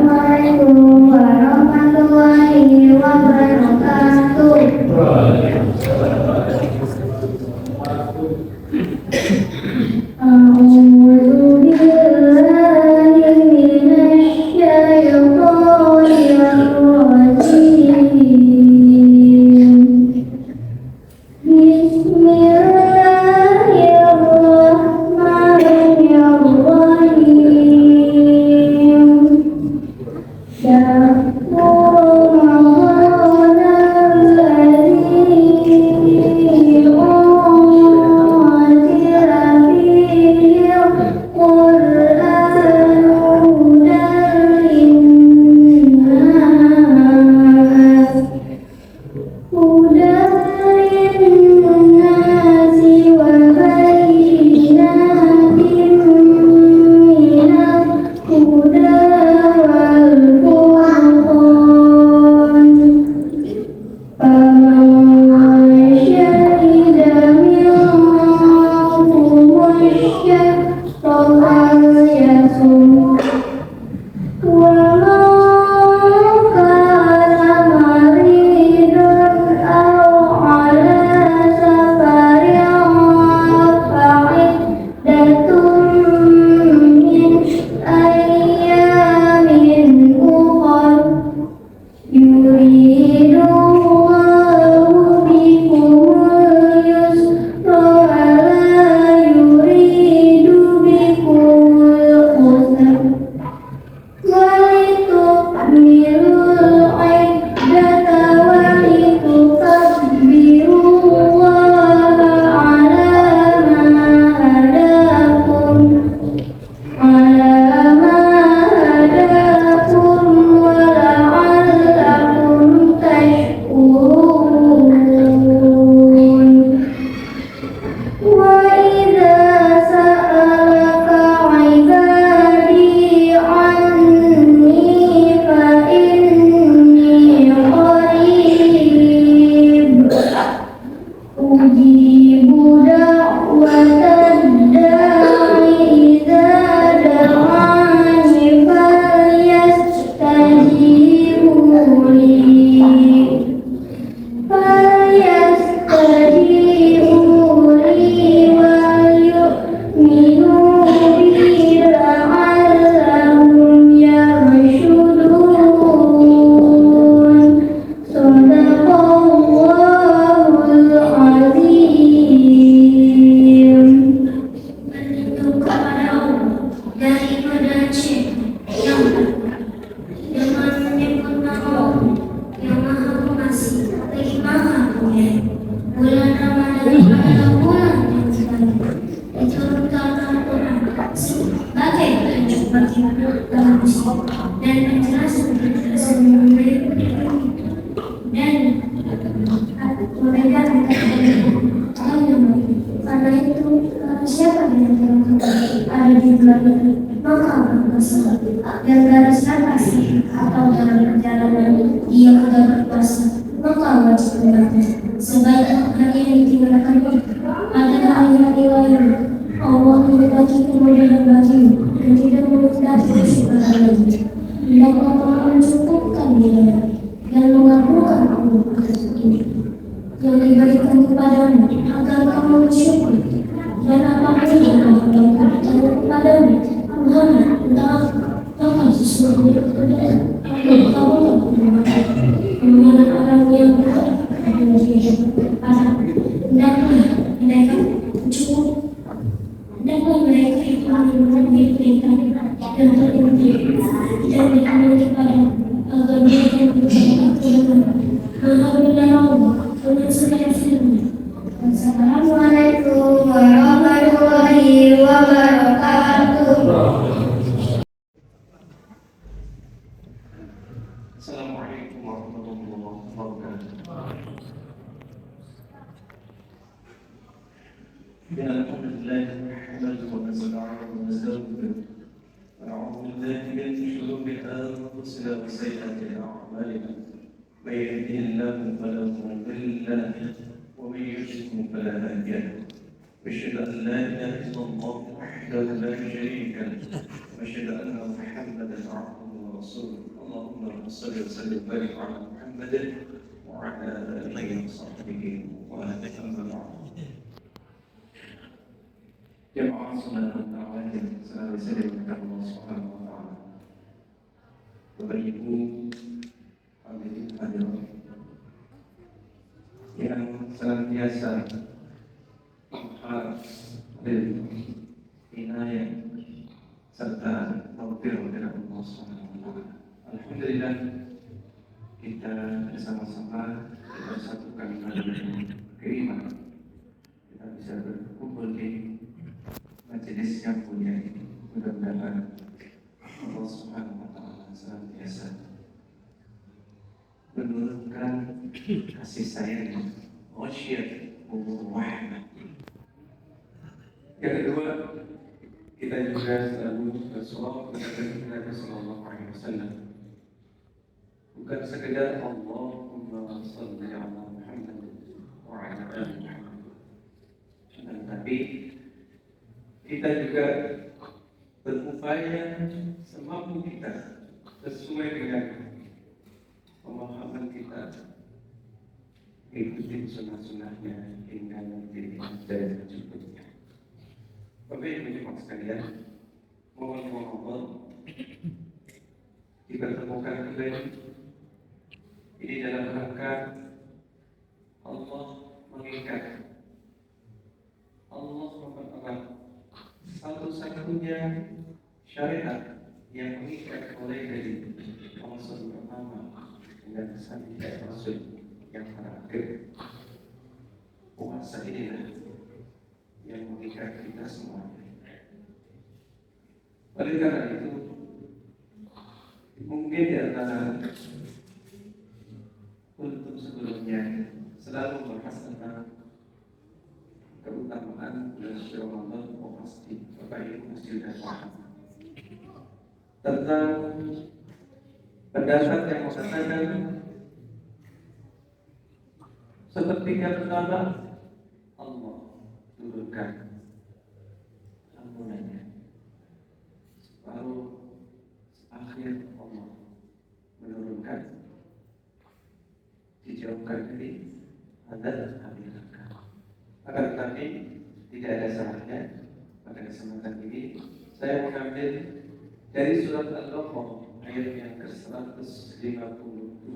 Assalamualaikum warahmatullahi wabarakatuh. Assalamualaikum warahmatullahi wabarakatuh. Assalamualaikum warahmatullahi wabarakatuh. Alhamdulillah nahmaduhu wa nasta'inuhu wa nastaghfiruh wa na'udzu billahi min shururi anfusina wa sayyiati a'malina. May yahdihillahu fala mudilla lahu wa may yudlil fala hadiya lahu. أشهد أن لا إله إلا الله وحده لا شريك له وأشهد أن محمدا عبده ورسوله اللهم صل وسلم وبارك على محمد وعلى آله وصحبه وسلم. Jemaah salat tarawih yang selalu saya dimuliakan Allah Subhanahu wa taala. Bapak Ibu hadirin hadirat yang senantiasa mengharap ridho, inayah serta taufik dari Allah Subhanahu wa taala. Alhamdulillah kita bersama-sama kita satukan dalam keimanan. Kita bisa berkumpul di majelis yang mulia ini. Mudah-mudahan Allah Subhanahu wa taala senantiasa menurunkan kasih sayang, wasyiyatuhu rahmah. Yang kedua, kita juga selalu bersolawat kepada Nabi sallallahu alaihi wasallam. Bukan sekedar Allahumma shalli ala Muhammad wa ala ali Muhammad, tetapi kita juga berupaya semampu kita sesuai dengan pemahaman kita ikuti sunnah-sunnahnya hingga nanti dan cukupnya. Bapak Ibu jemaah sekalian, mohon dipertemukan kembali ini dalam rangka Allah mengikat, Allah mempererat satu-satunya syariat yang mengikat mulai dari Rasul pertama dan sampai Rasul yang terakhir. Puasa inilah yang mengikat kita semua. Oleh karena itu, mungkin di antara kultum sebelumnya selalu membahas tentang keutamaan bulan Ramadan. Pasti Bapak Ibu masih sudah paham tentang pendapat yang mengatakan sepertiga pertama Allah turunkan ampunannya, baru akhir Allah menurunkan dijauhkan dari azab api neraka. Akan tetapi tidak ada salahnya pada kesempatan ini saya mengambil dari surat Al-Baqarah ayat yang ke-152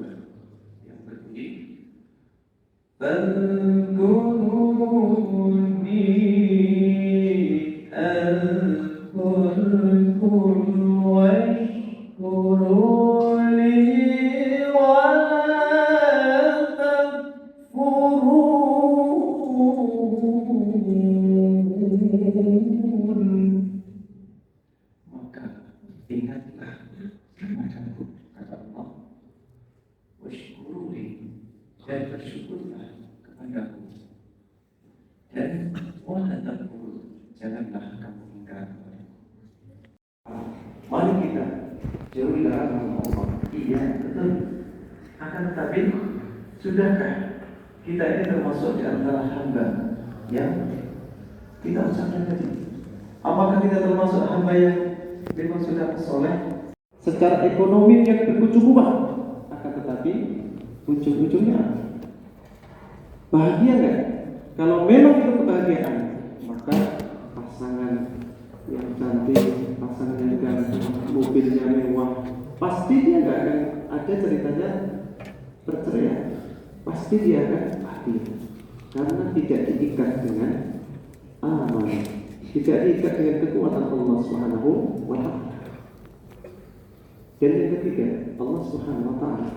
yang berbunyi Fadkuruni azkurkum washkuruli wa ingatlah kepadaku, kata Allah, washkuruni, dan bersyukurlah kepadaku, dan wala takfur, janganlah kamu ingkar kepadaku. Mari kita jauhi larangan Allah. Iya, betul. Akan tetapi, sudahkah kita ini termasuk di antara hamba yang kita ucapkan tadi? Apakah kita termasuk hamba yang memang sudah soleh secara ekonomi yang berkecukupan, akan tetapi ujung-ujungnya bahagia enggak? Kalau memang itu kebahagiaan, maka pasangan yang cantik, pasangan yang ganteng, mobilnya mewah, pasti dia enggak akan ada ceritanya perceraian. Pasti dia akan bahagia karena tidak diikat dengan amal, tidak diikat dengan kekuatan Allah Subhanahu wa taala. Dan yang ketiga, Allah Subhanahu wa taala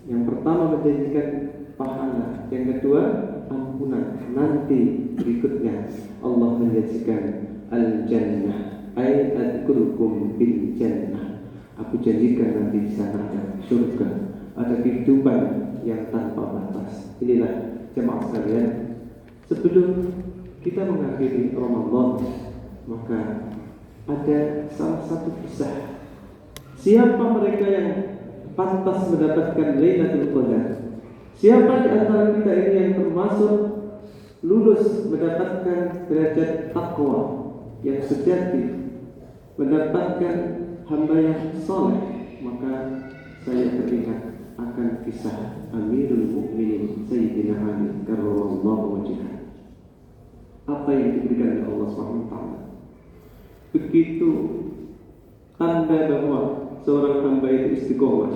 yang pertama menjanjikan pahala, yang kedua ampunan. Nanti berikutnya Allah menjanjikan al-jannah, ay adzkurukum bil jannah. Aku janjikan nanti di sana ada surga, ada kehidupan yang tanpa batas. Inilah jemaah sekalian, sebelum kita mengakhiri Ramadan, maka ada salah satu kisah. Siapa mereka yang pantas mendapatkan Lailatul Qadar? Siapa di antara kita ini yang termasuk lulus mendapatkan derajat takwa yang sejati, mendapatkan hamba yang soleh, maka saya teringat akan kisah Amirul Mukminin Sayyidina Ali karramallahu wajhah. Apa yang diberikan oleh Allah SWT? Begitu tanda bahwa seorang hamba itu istiqomah,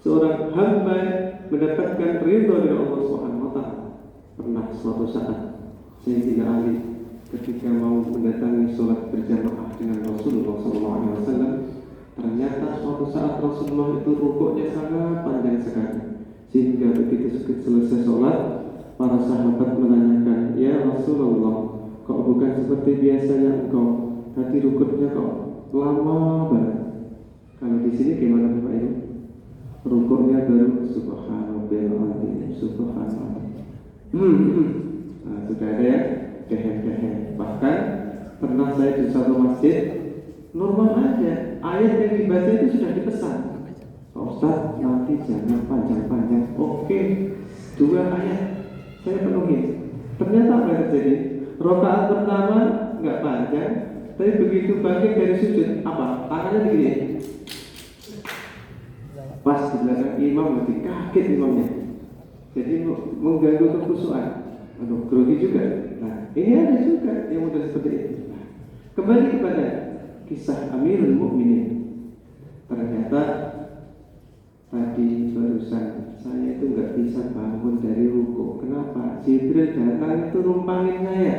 seorang hamba mendapatkan ridho dari Allah SWT. Pernah suatu saat Sayyidina Ali ketika mau mendatangi sholat berjamaah dengan Rasulullah SAW, ternyata suatu saat Rasulullah itu rukuknya sangat panjang sekali, sehingga begitu selesai sholat, para sahabat menanyakan, "Ya Rasulullah, kok bukan seperti biasanya engkau? Tadi rukuknya kok lama banget." Kalau di sini gimana Bapak Ibu? Rukuknya baru subhanallah, subhanallah. Nah, sudah ada ya, dehem. Bahkan pernah saya di satu masjid, normal aja, ayat yang dibaca itu sudah dipesan, Pak Ustaz nanti jangan panjang-panjang. Oke, 2 ayat saya penuhi. Ternyata apa yang terjadi? Rakaat pertama nggak panjang, tapi begitu bangkit dari sujud, apa? Tangannya begini. Pas di belakang imam nanti kaget imamnya. Jadi mengganggu kekhusyuan. Aduh, grogi juga. Nah, ini ada juga yang mudah seperti itu. Nah, kembali kepada kisah Amirul Mukminin. Ternyata tadi barusan saya itu nggak bisa bangun dari ruku. Kenapa? Jibril datang itu numpangin saya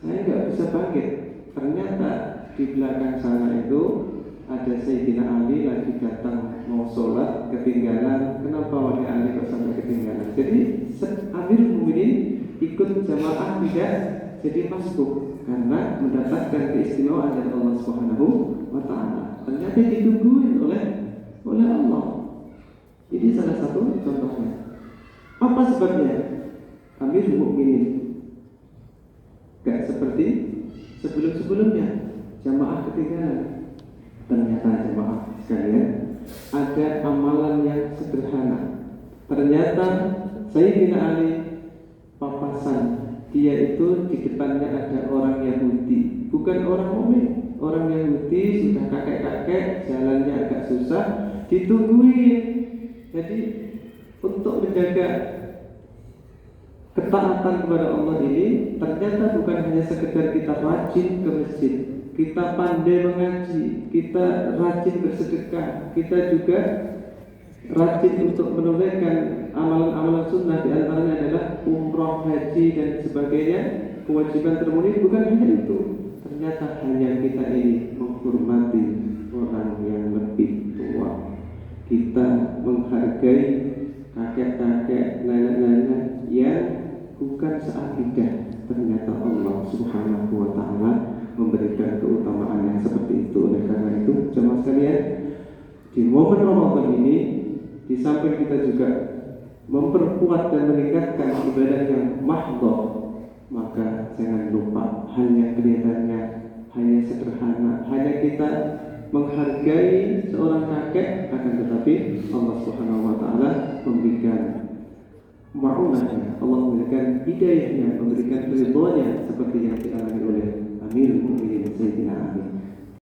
nggak bisa bangkit. Ternyata di belakang sana itu ada Sayyidina Ali lagi datang mau sholat, ketinggalan. Kenapa wahai Ali kok sampai ketinggalan? Jadi Amirul Mukminin ikut jamaah tidak jadi masbuk karena mendapatkan keistimewaan dari Allah Subhanahu wa Ta'ala. Ternyata ditungguin oleh Allah. Ini salah satu contohnya. Apa sebabnya? Amirul Mukminin gak seperti sebelum-sebelumnya jamaah ketinggalan. Ternyata jemaah sekalian, ada amalan yang sederhana. Ternyata Sayyidina Ali papasan, dia itu di depannya ada orang Yahudi, bukan orang mukmin. Orang Yahudi sudah kakek-kakek, jalannya agak susah, ditungguin. Jadi untuk menjaga ketaatan kepada Allah ini, ternyata bukan hanya sekedar kita rajin ke masjid, kita pandai mengaji, kita rajin bersedekah, kita juga rajin untuk menunaikan amalan-amalan sunnah. Di antaranya adalah umroh, haji dan sebagainya, kewajiban terpenuhi. Bukan hanya itu, ternyata hanya kita ini menghormati orang yang lebih tua, kita menghargai kakek-kakek, nenek-nenek yang bukan seakidah. Ternyata Allah Subhanahu wa Ta'ala memberikan keutamaan yang seperti itu. Oleh karena itu, jemaah sekalian, di momen Ramadan ini, di samping kita juga memperkuat dan meningkatkan ibadah yang mahdhah, maka jangan lupa hanya kelihatannya hanya sederhana, hanya kita menghargai seorang kakek, akan tetapi Allah Subhanahu wa Ta'ala memberikan ma'unahnya, Allah memberikan hidayahnya, memberikan ridhonya seperti yang dialami